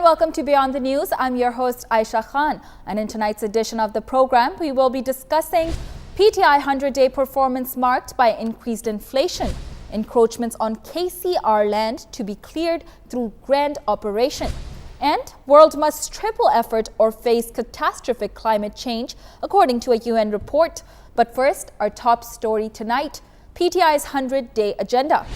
welcome to Beyond the News. I'm your host AYESHA Khan, and in tonight's edition of the program, we will be discussing PTI 100-day performance marked by increased inflation, encroachments on KCR land to be cleared through grand operation, and world must triple effort or face catastrophic climate change, according to a UN report. But first, our top story tonight, PTI's 100-day agenda.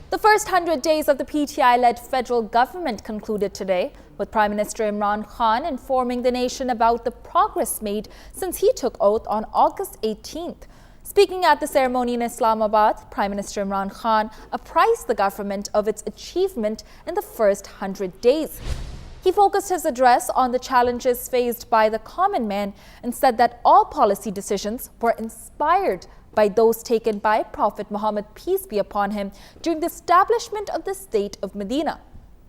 The first 100 days of the PTI-led federal government concluded today, with Prime Minister Imran Khan informing the nation about the progress made since he took oath on August 18th. Speaking at the ceremony in Islamabad, Prime Minister Imran Khan apprised the government of its achievement in the first 100 days. He focused his address on the challenges faced by the common man and said that all policy decisions were inspired by those taken by Prophet Muhammad, peace be upon him, during the establishment of the state of Medina.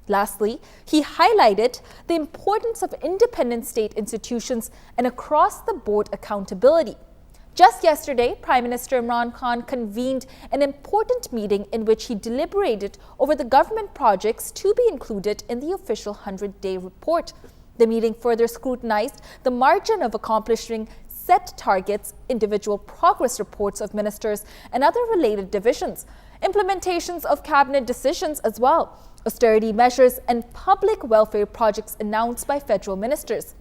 Lastly, he highlighted the importance of independent state institutions and across-the-board accountability. Just yesterday, Prime Minister Imran Khan convened an important meeting in which he deliberated over the government projects to be included in the official 100-day report. The meeting further scrutinized the margin of accomplishing set targets, individual progress reports of ministers and other related divisions, implementations of cabinet decisions as well, austerity measures and public welfare projects announced by federal ministers.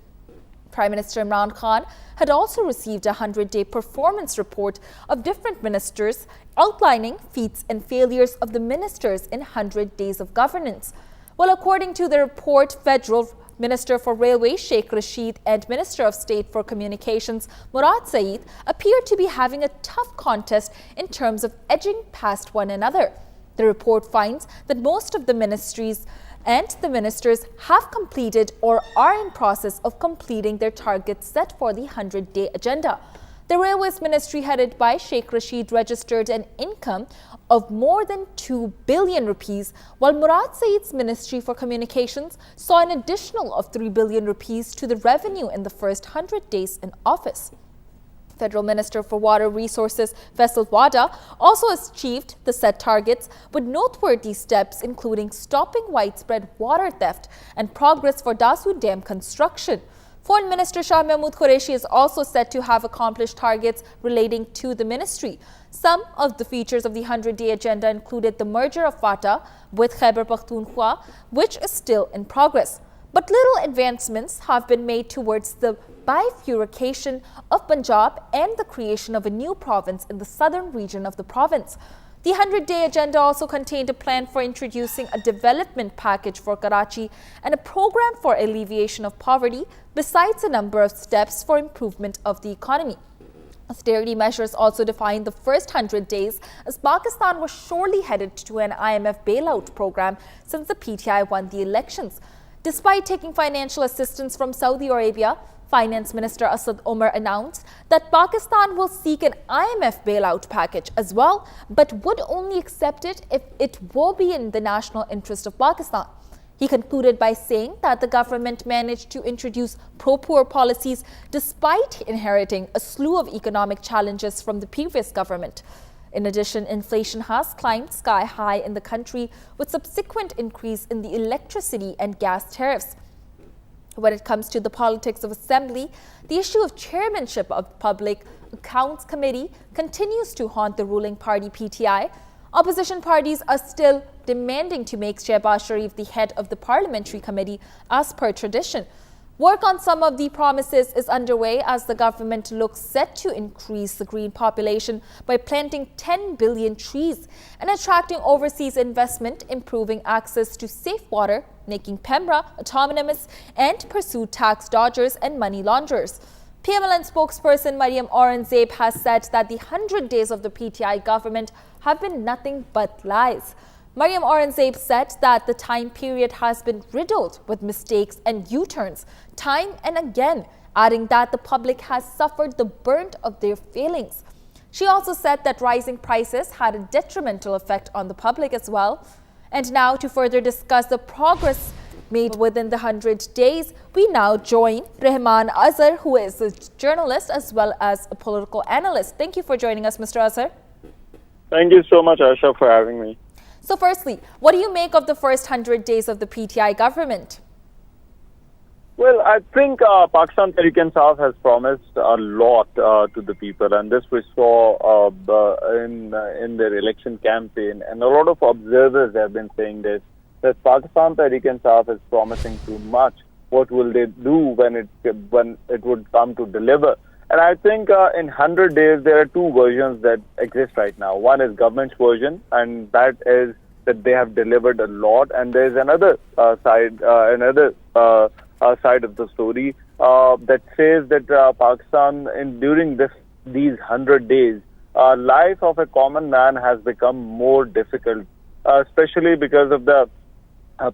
Prime Minister Imran Khan had also received a 100-day performance report of different ministers outlining feats and failures of the ministers in 100 days of governance. Well, according to the report, Federal Minister for Railways Sheikh Rashid and Minister of State for Communications Murad Saeed appeared to be having a tough contest in terms of edging past one another. The report finds that most of the ministries and the ministers have completed or are in process of completing their targets set for the 100-day agenda. The Railways Ministry, headed by Sheikh Rashid, registered an income of more than 2 billion rupees, while Murad Saeed's Ministry for Communications saw an additional of 3 billion rupees to the revenue in the first 100 days in office. Federal Minister for Water Resources Faisal Wada also achieved the set targets with noteworthy steps including stopping widespread water theft and progress for Dasu Dam construction. Foreign Minister Shah Mahmood Qureshi is also said to have accomplished targets relating to the ministry. Some of the features of the 100-day agenda included the merger of FATA with Khyber Pakhtunkhwa, which is still in progress. But little advancements have been made towards the bifurcation of Punjab and the creation of a new province in the southern region of the province. The 100-day agenda also contained a plan for introducing a development package for Karachi and a program for alleviation of poverty, besides a number of steps for improvement of the economy. Austerity measures also defined the first 100 days as Pakistan was surely headed to an IMF bailout program since the PTI won the elections. Despite taking financial assistance from Saudi Arabia, Finance Minister Asad Omar announced that Pakistan will seek an IMF bailout package as well, but would only accept it if it will be in the national interest of Pakistan. He concluded by saying that the government managed to introduce pro-poor policies despite inheriting a slew of economic challenges from the previous government. In addition, inflation has climbed sky high in the country with subsequent increase in the electricity and gas tariffs. When it comes to the politics of assembly, the issue of chairmanship of the Public Accounts Committee continues to haunt the ruling party PTI. Opposition parties are still demanding to make Shehbaz Sharif the head of the parliamentary committee as per tradition. Work on some of the promises is underway as the government looks set to increase the green population by planting 10 billion trees and attracting overseas investment, improving access to safe water, making Pemba autonomous, and pursue tax dodgers and money launderers. PMLN spokesperson Mariam Aurangzeb has said that the 100 days of the PTI government have been nothing but lies. Mariam Aurangzeb said that the time period has been riddled with mistakes and U-turns time and again, adding that the public has suffered the brunt of their failings. She also said that rising prices had a detrimental effect on the public as well. And now, to further discuss the progress made within the 100 days, we now join Rehman Azhar, who is a journalist as well as a political analyst. Thank you for joining us, Mr. Azhar. Thank you so much, Aisha, for having me. So firstly, what do you make of the first 100 days of the PTI government? Well, I think Pakistan Tehreek-e-Insaf has promised a lot to the people, and this we saw in their election campaign. And a lot of observers have been saying this, that Pakistan Tehreek-e-Insaf is promising too much. What will they do when it would come to deliver? And I think in 100 days there are two versions that exist right now. One is government's version, and that is that they have delivered a lot. And there is another side of the story that says that Pakistan, during these 100 days, life of a common man has become more difficult, especially because of the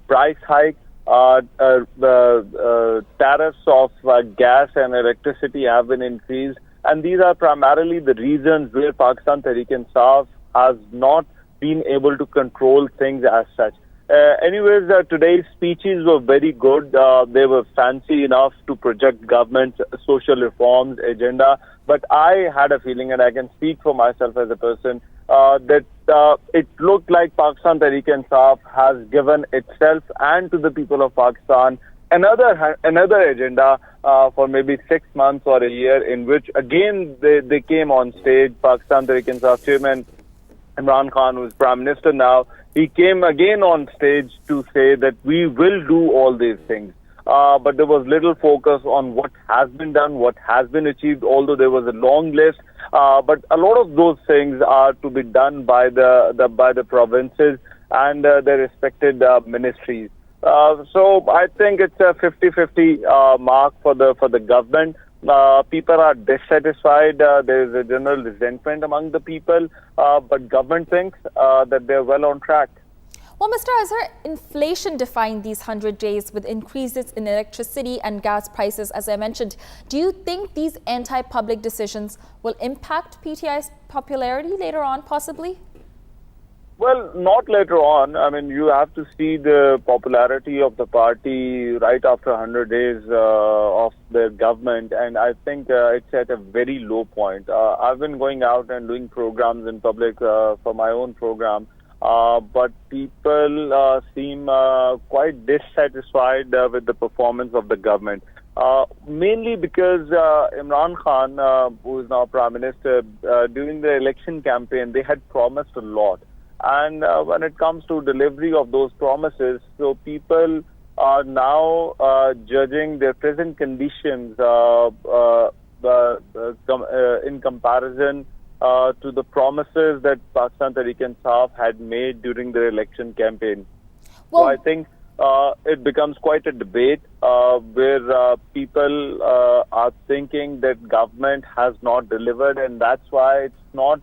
price hike. The tariffs of gas and electricity have been increased, and these are primarily the reasons where Pakistan Tehreek-e-Insaf has not been able to control things as such. Anyways, today's speeches were very good. They were fancy enough to project government's social reforms agenda. But I had a feeling, and I can speak for myself as a person, that it looked like Pakistan Tehreek-e-Insaf has given itself and to the people of Pakistan another agenda for maybe 6 months or a year, in which again they came on stage. Pakistan Tehreek-e-Insaf chairman Imran Khan, who is Prime Minister now, he came again on stage to say that we will do all these things. But there was little focus on what has been done, what has been achieved, although there was a long list. But a lot of those things are to be done by the provinces and their respected ministries. So I think it's a 50-50 mark for the government. People are dissatisfied. There is a general resentment among the people, but government thinks that they're well on track. Well, Mr. Azhar, inflation defined these 100 days with increases in electricity and gas prices, as I mentioned. Do you think these anti-public decisions will impact PTI's popularity later on, possibly? Well, not later on. I mean, you have to see the popularity of the party right after 100 days of their government, and I think it's at a very low point. I've been going out and doing programs in public for my own program, but people seem quite dissatisfied with the performance of the government. Mainly because Imran Khan, who is now Prime Minister, during the election campaign, they had promised a lot. And when it comes to delivery of those promises, so people are now judging their present conditions in comparison to the promises that Pakistan Tehreek-e-Insaf had made during their election campaign. Well, so I think it becomes quite a debate where people are thinking that government has not delivered, and that's why it's not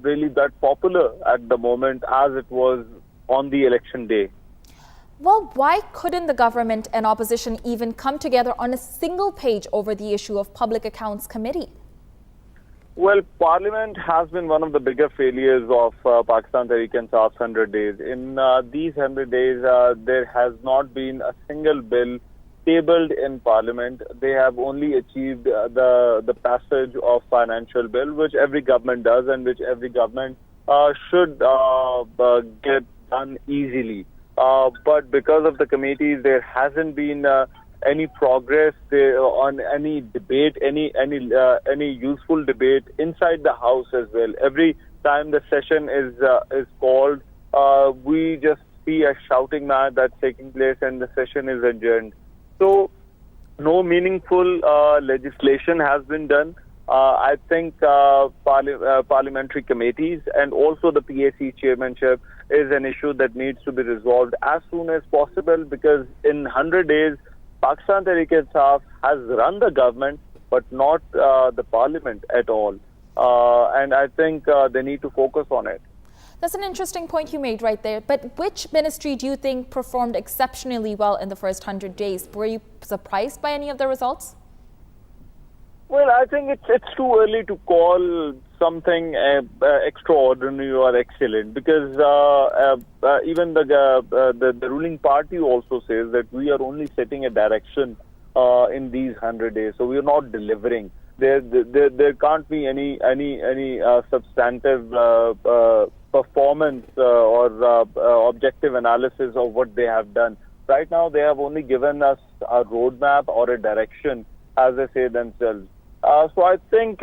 really that popular at the moment as it was on the election day. Well, why couldn't the government and opposition even come together on a single page over the issue of Public Accounts Committee? Well, Parliament has been one of the bigger failures of Pakistan Tehreek-e-Insaf's 100 days. In these 100 days, there has not been a single bill tabled in Parliament. They have only achieved the passage of financial bill, which every government does and which every government should get done easily. But because of the committees, there hasn't been any progress on any debate, any useful debate inside the House as well. Every time the session is called, we just see a shouting match that's taking place and the session is adjourned. So no meaningful legislation has been done. I think parliamentary committees and also the PAC chairmanship is an issue that needs to be resolved as soon as possible, because in 100 days, Pakistan Tehreek-e-Insaf has run the government, but not the parliament at all. And I think they need to focus on it. That's an interesting point you made right there. But which ministry do you think performed exceptionally well in the first 100 days? Were you surprised by any of the results? Well, I think it's too early to call something extraordinary or excellent, because even the ruling party also says that we are only setting a direction in these 100 days, so we are not delivering. There can't be any substantive performance or objective analysis of what they have done. Right now, they have only given us a roadmap or a direction, as they say themselves. So I think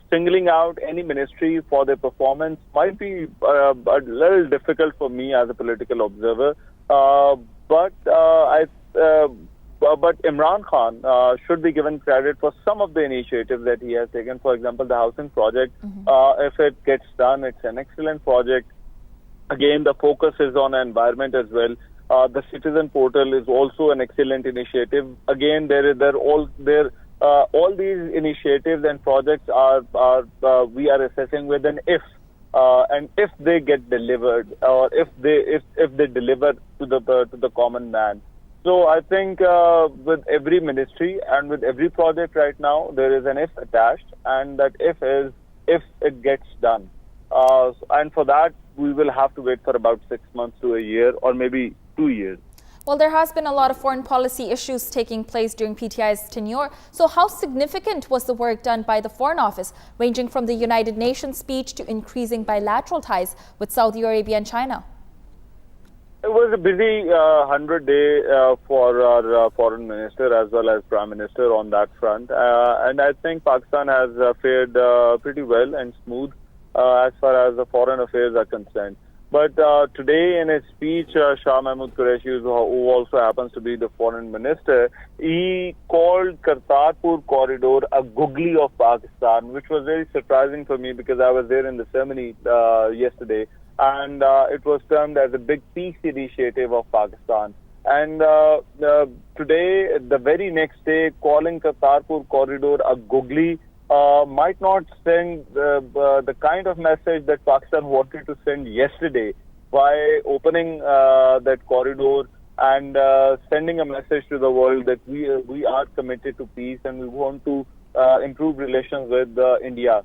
singling out any ministry for their performance might be a little difficult for me as a political observer. But Imran Khan should be given credit for some of the initiatives that he has taken. For example, the housing project, if it gets done, it's an excellent project. Again, the focus is on environment as well. The citizen portal is also an excellent initiative. Again, all these initiatives and projects we are assessing with an if. And if they get delivered, or if they deliver to the common man. So I think with every ministry and with every project right now, there is an if attached, and that if is if it gets done. And for that, we will have to wait for about 6 months to a year, or maybe 2 years. Well, there has been a lot of foreign policy issues taking place during PTI's tenure. So how significant was the work done by the Foreign Office, ranging from the United Nations speech to increasing bilateral ties with Saudi Arabia and China? It was a busy 100-day for our foreign minister as well as prime minister on that front. And I think Pakistan has fared pretty well and smooth as far as the foreign affairs are concerned. But today in his speech, Shah Mahmood Qureshi, who also happens to be the foreign minister, he called Kartarpur corridor a googly of Pakistan, which was very surprising for me because I was there in the ceremony yesterday. And it was termed as a big peace initiative of Pakistan. And today, the very next day, calling Kartarpur corridor a googly might not send the kind of message that Pakistan wanted to send yesterday by opening that corridor and sending a message to the world that we are committed to peace and we want to improve relations with India.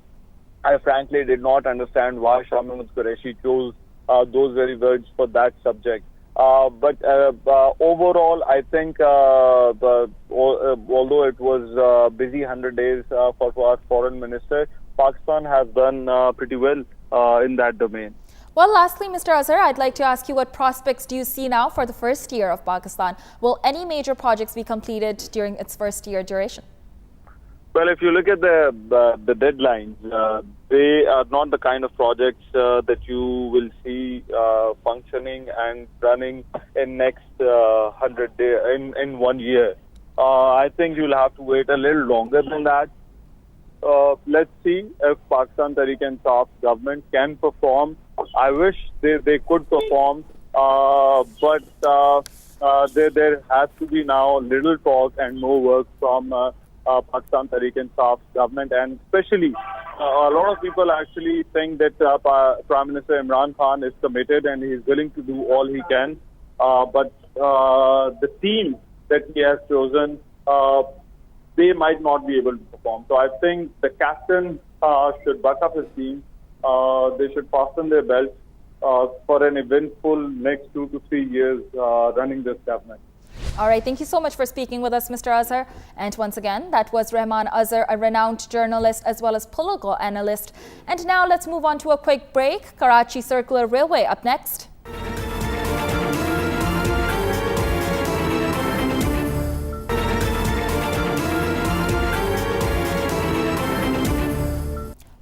I frankly did not understand why Shah Mahmood Qureshi chose those very words for that subject. But overall, I think although it was busy 100 days for our foreign minister, Pakistan has done pretty well in that domain. Well, lastly, Mr. Azhar, I'd like to ask you, what prospects do you see now for the first year of Pakistan? Will any major projects be completed during its first year duration? Well, if you look at the deadlines, they are not the kind of projects that you will see functioning and running in next 100 days, in 1 year. I think you'll have to wait a little longer than that. Let's see if Pakistan Tehreek-e-Insaf government can perform. I wish they could perform, but there has to be now little talk and no work from Pakistan Tehreek-e-Insaf government, and especially a lot of people actually think that Prime Minister Imran Khan is committed and he is willing to do all he can, but the team that he has chosen, they might not be able to perform. So I think the captain should back up his team. They should fasten their belts for an eventful next 2 to 3 years running this government. All right, thank you so much for speaking with us, Mr. Azhar. And once again, that was Rahman Azhar, a renowned journalist as well as political analyst. And now let's move on to a quick break. Karachi Circular Railway up next.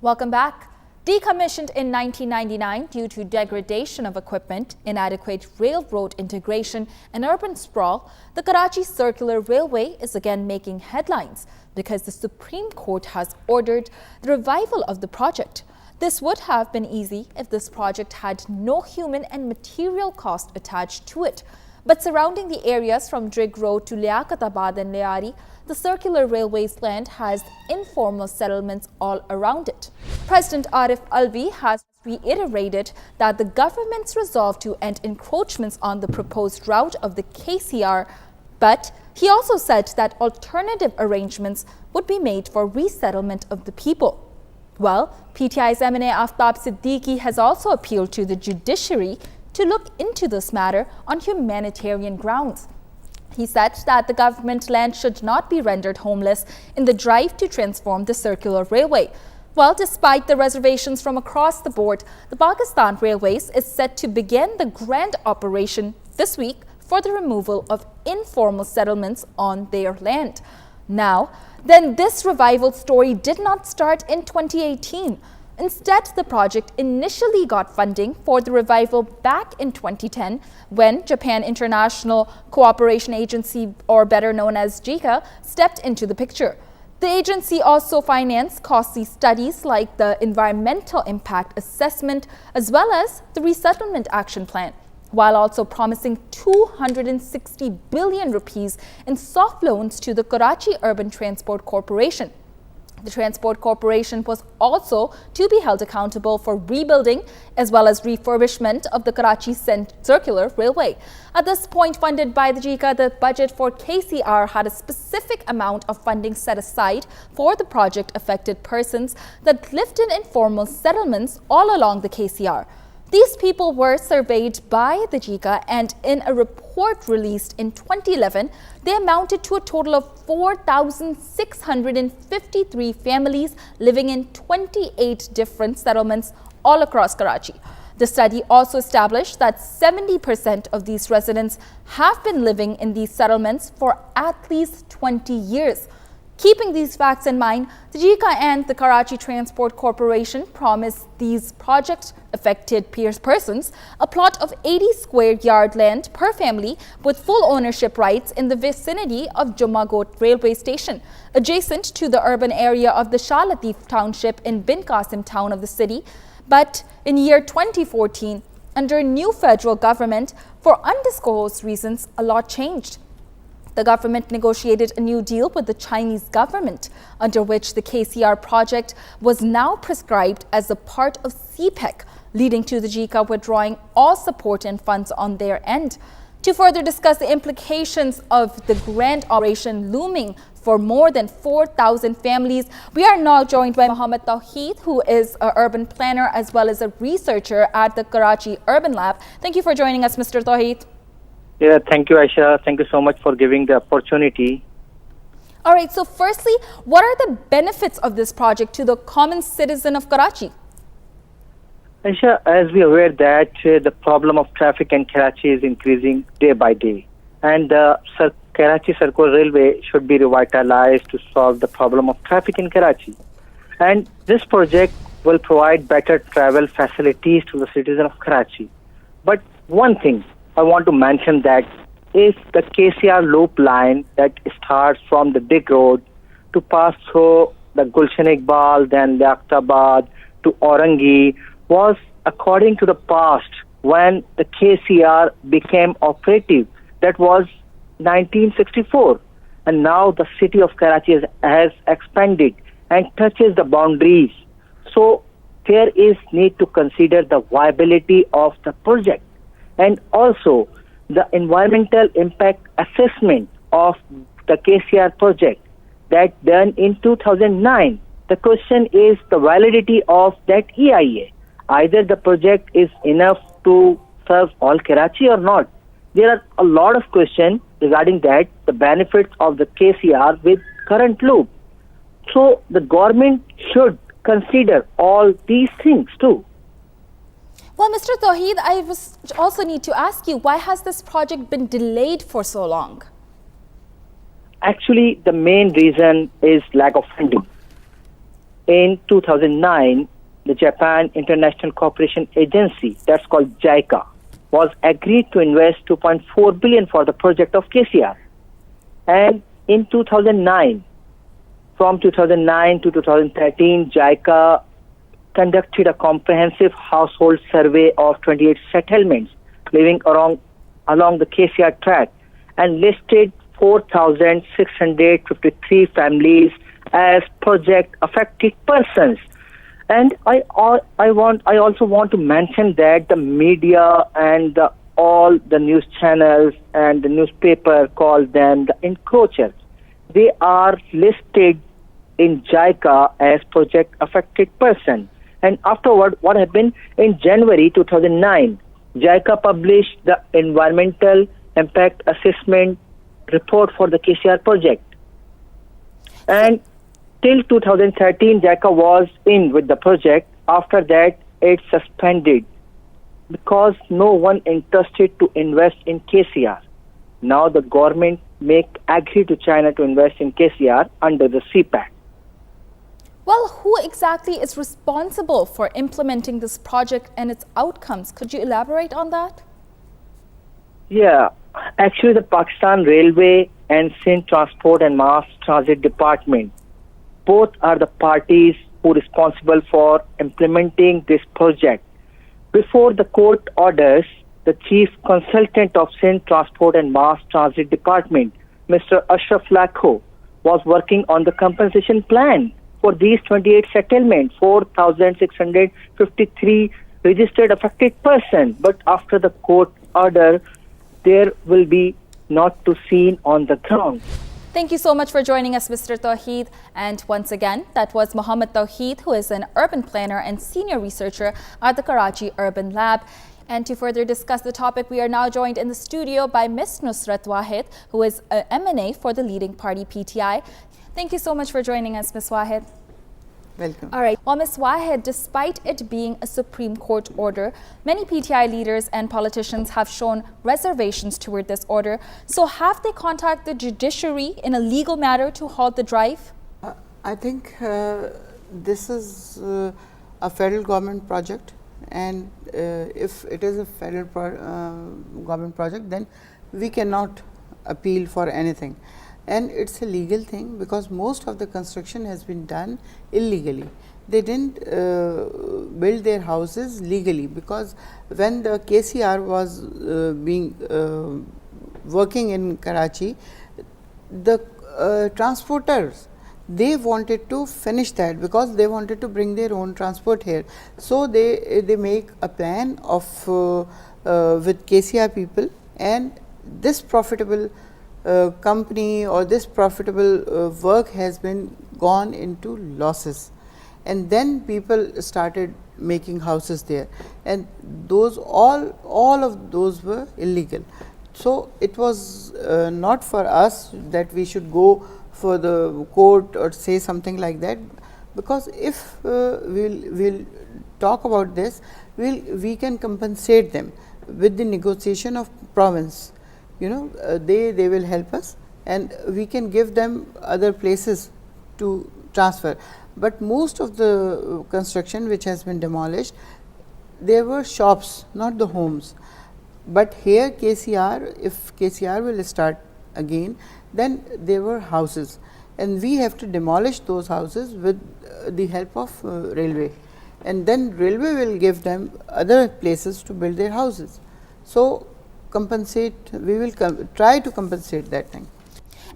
Welcome back. Decommissioned in 1999 due to degradation of equipment, inadequate railroad integration and urban sprawl, the Karachi Circular Railway is again making headlines because the Supreme Court has ordered the revival of the project. This would have been easy if this project had no human and material cost attached to it. But surrounding the areas from Drig Road to Liaqatabad and Liari, the Circular Railway's land has informal settlements all around it. President Arif Alvi has reiterated that the government's resolve to end encroachments on the proposed route of the KCR, but he also said that alternative arrangements would be made for resettlement of the people. Well, PTI's MNA Aftab Siddiqui has also appealed to the judiciary to look into this matter on humanitarian grounds. He said that the government land should not be rendered homeless in the drive to transform the Circular Railway. Well, despite the reservations from across the board, the Pakistan Railways is set to begin the grand operation this week for the removal of informal settlements on their land. Now, then this revival story did not start in 2018. Instead, the project initially got funding for the revival back in 2010 when Japan International Cooperation Agency, or better known as JICA, stepped into the picture. The agency also financed costly studies like the environmental impact assessment as well as the resettlement action plan, while also promising 260 billion rupees in soft loans to the Karachi Urban Transport Corporation. The Transport Corporation was also to be held accountable for rebuilding as well as refurbishment of the Karachi Circular Railway. At this point, funded by the JICA, the budget for KCR had a specific amount of funding set aside for the project-affected persons that lived in informal settlements all along the KCR. These people were surveyed by the JICA, and in a report released in 2011, they amounted to a total of 4,653 families living in 28 different settlements all across Karachi. The study also established that 70% of these residents have been living in these settlements for at least 20 years. Keeping these facts in mind, the JICA and the Karachi Transport Corporation promised these project-affected persons a plot of 80 square yard land per family with full ownership rights in the vicinity of Jumagot railway station, adjacent to the urban area of the Shah Latif township in Bin Qasim town of the city. But in year 2014, under new federal government, for undisclosed reasons, a lot changed. The government negotiated a new deal with the Chinese government, under which the KCR project was now prescribed as a part of CPEC, leading to the JICA withdrawing all support and funds on their end. To further discuss the implications of the grand operation looming for more than 4,000 families, we are now joined by Mohammed Tawheed, who is an urban planner as well as a researcher at the Karachi Urban Lab. Thank you for joining us, Mr. Tawheed. Yeah, thank you, Aisha. Thank you so much for giving the opportunity. All right, so firstly, what are the benefits of this project to the common citizen of Karachi? Aisha, as we are aware that the problem of traffic in Karachi is increasing day by day, and the Karachi Circular Railway should be revitalized to solve the problem of traffic in Karachi. And this project will provide better travel facilities to the citizens of Karachi. But one thing I want to mention that if the KCR loop line that starts from the big road to pass through the Gulshan Iqbal, then Liaqtabad to Aurangi was according to the past when the KCR became operative. That was 1964. And now the city of Karachi has expanded and touches the boundaries. So there is need to consider the viability of the project. And also, the environmental impact assessment of the KCR project that done in 2009. The question is the validity of that EIA. Either the project is enough to serve all Karachi or not. There are a lot of questions regarding that, the benefits of the KCR with current loop. So the government should consider all these things too. Well, Mr. Tawheed, I also need to ask you, why has this project been delayed for so long? Actually, the main reason is lack of funding. In 2009, the Japan International Cooperation Agency, that's called JICA, was agreed to invest 2.4 billion for the project of KCR. And in 2009, from 2009 to 2013, JICA conducted a comprehensive household survey of 28 settlements living along the KCR track and listed 4,653 families as project affected persons. And I also want to mention that the media and all the news channels and the newspaper call them the encroachers. They are listed in JICA as project affected person. And afterward, what happened? In January 2009, JICA published the environmental impact assessment report for the KCR project. And till 2013, JICA was in with the project. After that, it suspended because no one interested to invest in KCR. Now the government agree to China to invest in KCR under the CPAC. Well, who exactly is responsible for implementing this project and its outcomes? Could you elaborate on that? Yeah, actually the Pakistan Railway and Sindh Transport and Mass Transit Department, both are the parties who are responsible for implementing this project. Before the court orders, the chief consultant of Sindh Transport and Mass Transit Department, Mr. Ashraf Lakho, was working on the compensation plan for these 28 settlements, 4,653 registered affected persons. But after the court order, there will be not to seen on the ground. Thank you so much for joining us, Mr. Tawheed. And once again, that was Mohammed Tawheed, who is an urban planner and senior researcher at the Karachi Urban Lab. And to further discuss the topic, we are now joined in the studio by Ms. Nusrat Wahid, who is an M&A for the leading party PTI. Thank you so much for joining us, Ms. Wahid. Welcome. All right. Well, Ms. Wahid, despite it being a Supreme Court order, many PTI leaders and politicians have shown reservations toward this order. So have they contacted the judiciary in a legal matter to halt the drive? I think this is a federal government project, and if it is a federal government project, then we cannot appeal for anything. And it's a legal thing because most of the construction has been done illegally. They didn't build their houses legally, because when the KCR was working in Karachi, the transporters, they wanted to finish that because they wanted to bring their own transport here. So they make a plan of with KCR people, and this profitable company or this profitable work has been gone into losses, and then people started making houses there, and those all of those were illegal. So it was not for us that we should go for the court or say something like that, because if we'll talk about this, we can compensate them with the negotiation of province. You know, they will help us, and we can give them other places to transfer. But most of the construction which has been demolished, there were shops, not the homes. But here KCR, if KCR will start again, then there were houses, and we have to demolish those houses with the help of railway, and then railway will give them other places to build their houses. So we will try to compensate that thing.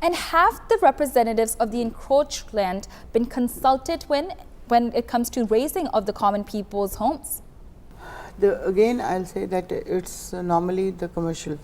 And have the representatives of the encroached land been consulted when it comes to raising of the common people's homes? Again, I'll say that it's normally the commercial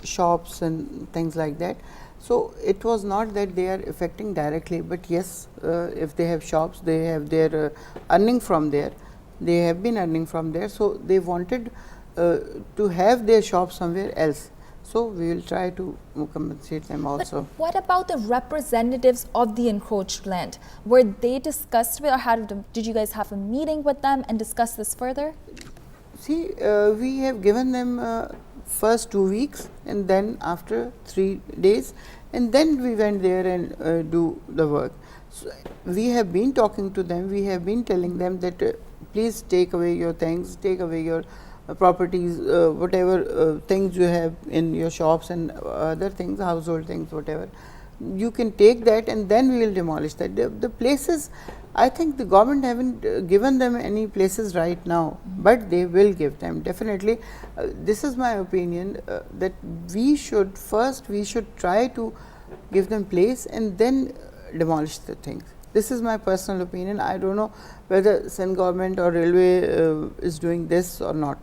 shops and things like that. So it was not that they are affecting directly, but yes, if they have shops, they have their earning from there. They have been earning from there, so they wanted to have their shop somewhere else. So we will try to compensate them also. But what about the representatives of the encroached land? Were they discussed with, or did you guys have a meeting with them and discuss this further? See, we have given them first 2 weeks, and then after 3 days, and then we went there and do the work. So we have been talking to them, we have been telling them that please take away your things, take away your properties, whatever things you have in your shops and other things, household things, whatever. You can take that, and then we will demolish that. The places, I think the government haven't given them any places right now, but they will give them definitely. This is my opinion, that we should try to give them place and then demolish the things. This is my personal opinion. I don't know whether Sindh government or railway is doing this or not.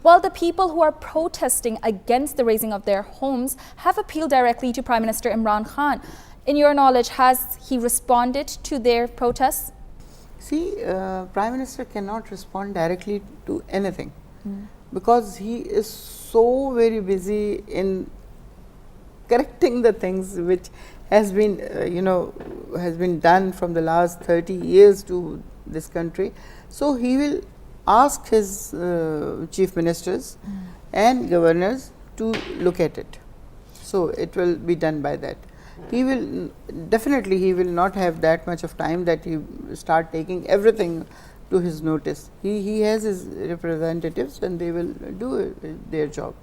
Well, the people who are protesting against the raising of their homes have appealed directly to Prime Minister Imran Khan. In your knowledge, has he responded to their protests? See, Prime Minister cannot respond directly to anything because he is so very busy in correcting the things which has been, has been done from the last 30 years to this country. So he will ask his chief ministers and governors to look at it. So, it will be done by that. He will definitely, he will not have that much of time that he start taking everything to his notice. He has his representatives and they will do their job.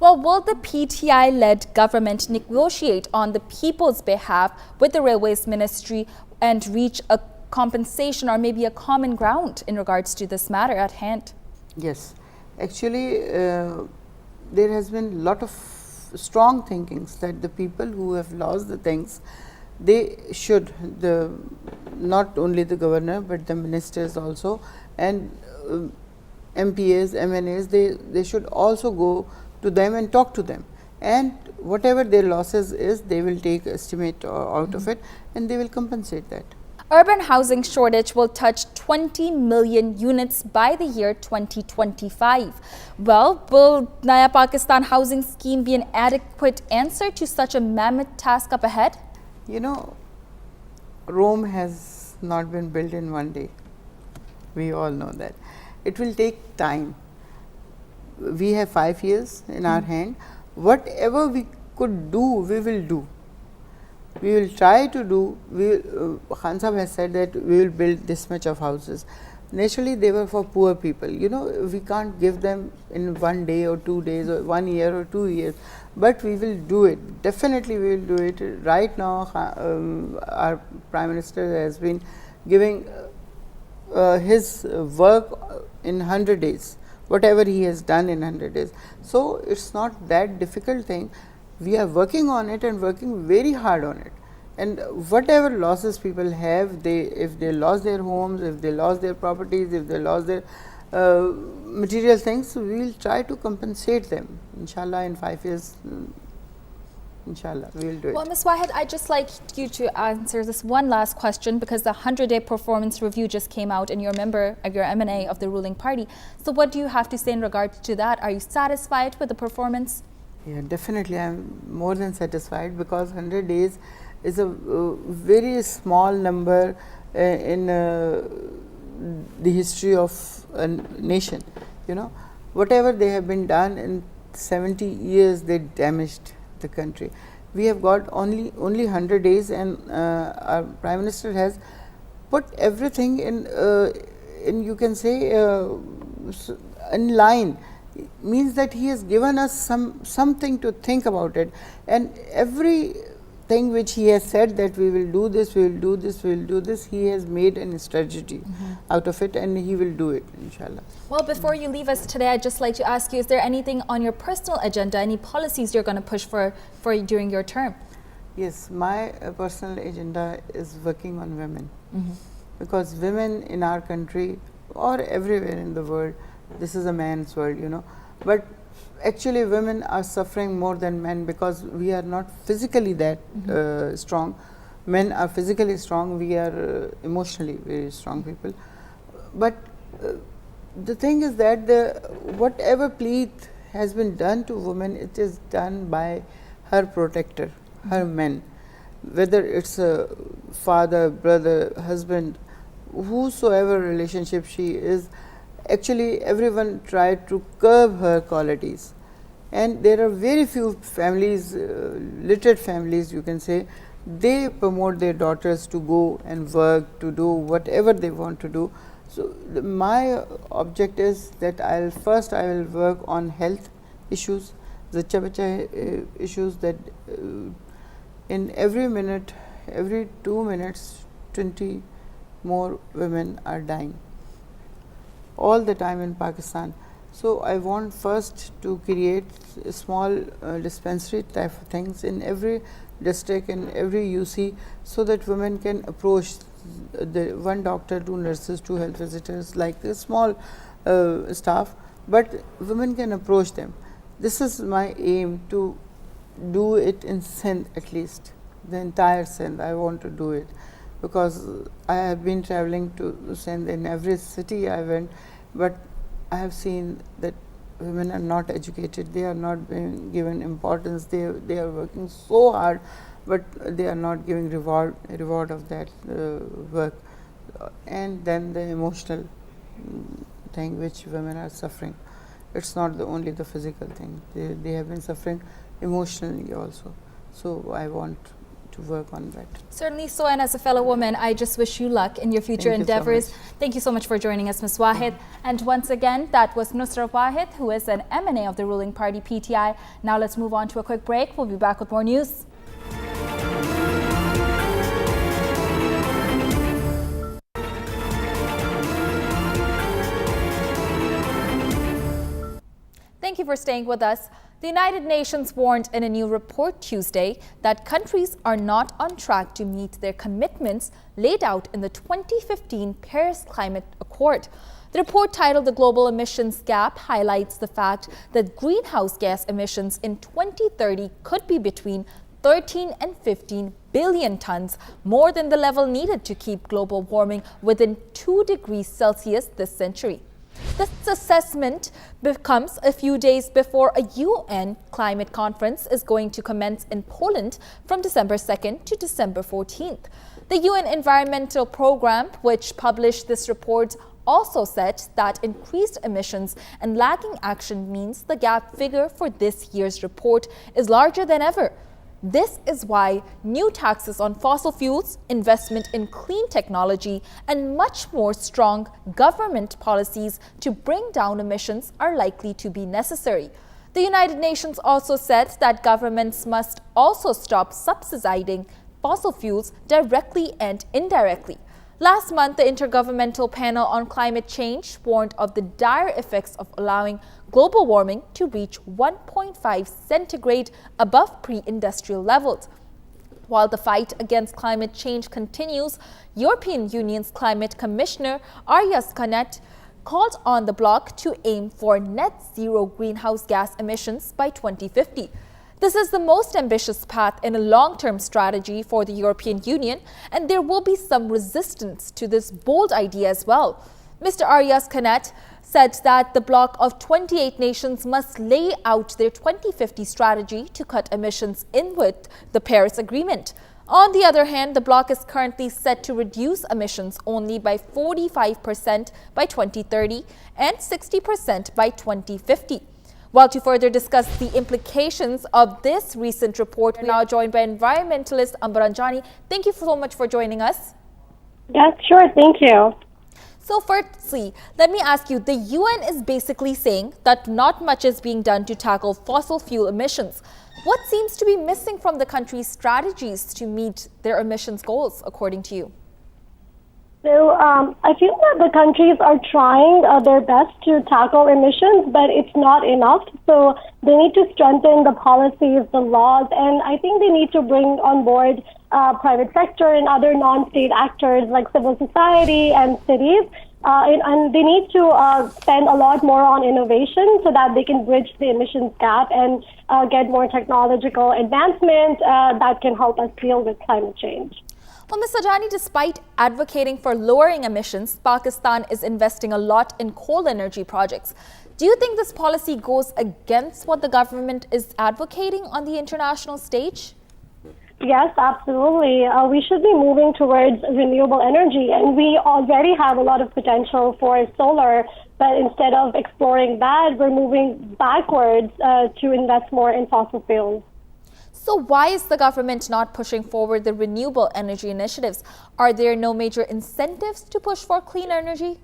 Well, will the PTI-led government negotiate on the people's behalf with the Railways Ministry and reach a compensation or maybe a common ground in regards to this matter at hand? Yes, actually there has been lot of strong thinkings that the people who have lost the things, they should, not only the governor but the ministers also and MPAs, MNAs, they should also go to them and talk to them, and whatever their losses is, they will take estimate out of it and they will compensate that. Urban housing shortage will touch 20 million units by the year 2025. Well, will Naya Pakistan housing scheme be an adequate answer to such a mammoth task up ahead? You know, Rome has not been built in one day. We all know that. It will take time. We have 5 years in our hand. Whatever we could do, we will do. We will try to do. Khan Sahab has said that we will build this much of houses. Naturally, they were for poor people. You know, we can't give them in 1 day or 2 days or 1 year or 2 years, but we will do it. Definitely, we will do it. Right now, our Prime Minister has been giving his work in 100 days, whatever he has done in 100 days. So, it is not that difficult thing. We are working on it and working very hard on it, and whatever losses people have, if they lost their homes, if they lost their properties, if they lost their material things, we will try to compensate them, inshallah, in 5 years. Inshallah, we will do it. Well, Ms. Wahed, I'd just like you to answer this one last question, because the 100-day performance review just came out and you're a member of your MNA of the ruling party. So what do you have to say in regards to that? Are you satisfied with the performance? Yeah, definitely, I am more than satisfied, because 100 days is a very small number in the history of a nation. You know, whatever they have been done in 70 years, they damaged the country. We have got only 100 days, and our Prime Minister has put everything in you can say in line. Means that he has given us something to think about it, and everything which he has said that we will do this, we will do this, we will do this, he has made a strategy out of it, and he will do it, inshallah. Well, before you leave us today, I'd just like to ask you, is there anything on your personal agenda, any policies you're going to push for during your term? Yes, my personal agenda is working on women, because women in our country or everywhere in the world, this is a man's world, you know, but actually women are suffering more than men, because we are not physically that strong. Men are physically strong, we are emotionally very strong people. But the thing is that whatever plea has been done to women, it is done by her protector, her men, whether it's a father, brother, husband, whosoever relationship she is. Actually, everyone tried to curb her qualities, and there are very few families, literate families you can say, they promote their daughters to go and work, to do whatever they want to do. So, my object is that I will work on health issues, zacha bacha issues, that in every minute, every 2 minutes, 20 more women are dying all the time in Pakistan. So, I want first to create a small dispensary type of things in every district, in every UC, so that women can approach the 1 doctor, 2 nurses, 2 health visitors, like a small staff, but women can approach them. This is my aim, to do it in Sindh, at least the entire Sindh. I want to do it, because I have been traveling to Sindh. In every city I went, but I have seen that women are not educated, they are not being given importance, they are working so hard, but they are not giving reward of that work. And then the emotional thing which women are suffering It's not only the physical thing. They have been suffering emotionally also. So I want to work on that. Certainly so, and as a fellow woman, I just wish you luck in your future endeavors. Thank you so much for joining us, Ms. Wahid. And once again, that was Nusra Wahid, who is an MNA of the ruling party PTI. Now let's move on to a quick break. We'll be back with more news. Thank you for staying with us. The United Nations warned in a new report Tuesday that countries are not on track to meet their commitments laid out in the 2015 Paris Climate Accord. The report, titled The Global Emissions Gap, highlights the fact that greenhouse gas emissions in 2030 could be between 13 and 15 billion tons, more than the level needed to keep global warming within 2 degrees Celsius this century. This assessment comes a few days before a UN climate conference is going to commence in Poland from December 2nd to December 14th. The UN Environmental Programme, which published this report, also said that increased emissions and lagging action means the gap figure for this year's report is larger than ever. This is why new taxes on fossil fuels, investment in clean technology, and much more strong government policies to bring down emissions are likely to be necessary. The United Nations also said that governments must also stop subsidizing fossil fuels directly and indirectly. Last month, the Intergovernmental Panel on Climate Change warned of the dire effects of allowing global warming to reach 1.5 centigrade above pre-industrial levels. While the fight against climate change continues, European Union's Climate Commissioner Arias Canet called on the bloc to aim for net zero greenhouse gas emissions by 2050. This is the most ambitious path in a long-term strategy for the European Union, and there will be some resistance to this bold idea as well. Mr. Arias Canet said that the bloc of 28 nations must lay out their 2050 strategy to cut emissions in with the Paris Agreement. On the other hand, the bloc is currently set to reduce emissions only by 45% by 2030 and 60% by 2050. While to further discuss the implications of this recent report, we're now joined by environmentalist Ambaranjani. Thank you so much for joining us. Yes, sure. Thank you. So firstly, let me ask you, the UN is basically saying that not much is being done to tackle fossil fuel emissions. What seems to be missing from the country's strategies to meet their emissions goals, according to you? So I feel that the countries are trying their best to tackle emissions, but it's not enough. So they need to strengthen the policies, the laws, and I think they need to bring on board private sector and other non-state actors like civil society and cities. And they need to spend a lot more on innovation so that they can bridge the emissions gap and get more technological advancement that can help us deal with climate change. Well, Ms. Sajani, despite advocating for lowering emissions, Pakistan is investing a lot in coal energy projects. Do you think this policy goes against what the government is advocating on the international stage? Yes, absolutely. We should be moving towards renewable energy, and we already have a lot of potential for solar, but instead of exploring that, we're moving backwards to invest more in fossil fuels. So why is the government not pushing forward the renewable energy initiatives? Are there no major incentives to push for clean energy?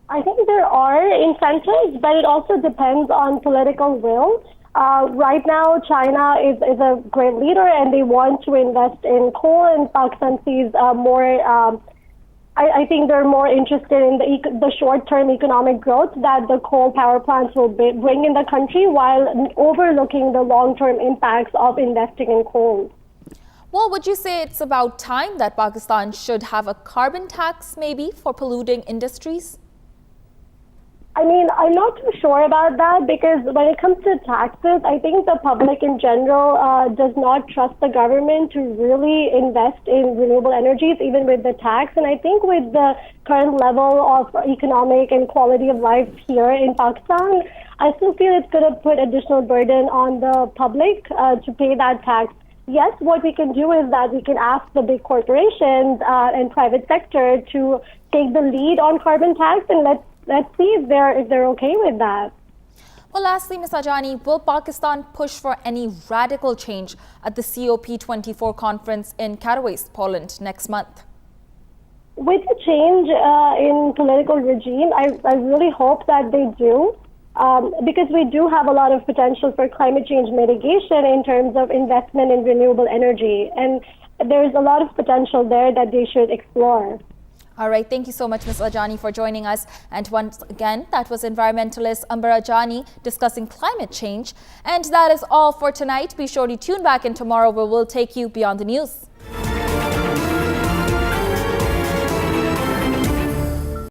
I think there are incentives, but it also depends on political will. Right now, China is a great leader and they want to invest in coal, and Pakistan sees more I think they're more interested in the short-term economic growth that the coal power plants will bring in the country, while overlooking the long-term impacts of investing in coal. Well, would you say it's about time that Pakistan should have a carbon tax maybe for polluting industries? I mean, I'm not too sure about that, because when it comes to taxes, I think the public in general does not trust the government to really invest in renewable energies, even with the tax. And I think with the current level of economic and quality of life here in Pakistan, I still feel it's going to put additional burden on the public to pay that tax. Yes, what we can do is that we can ask the big corporations and private sector to take the lead on carbon tax, and let's see if they're okay with that. Well, lastly, Ms. Ajani, will Pakistan push for any radical change at the COP24 conference in Katowice, Poland next month? With the change in political regime, I really hope that they do, because we do have a lot of potential for climate change mitigation in terms of investment in renewable energy. And there's a lot of potential there that they should explore. All right. Thank you so much, Ms. Ajani, for joining us. And once again, that was environmentalist Amber Ajani discussing climate change. And that is all for tonight. Be sure to tune back in tomorrow where we'll take you beyond the news.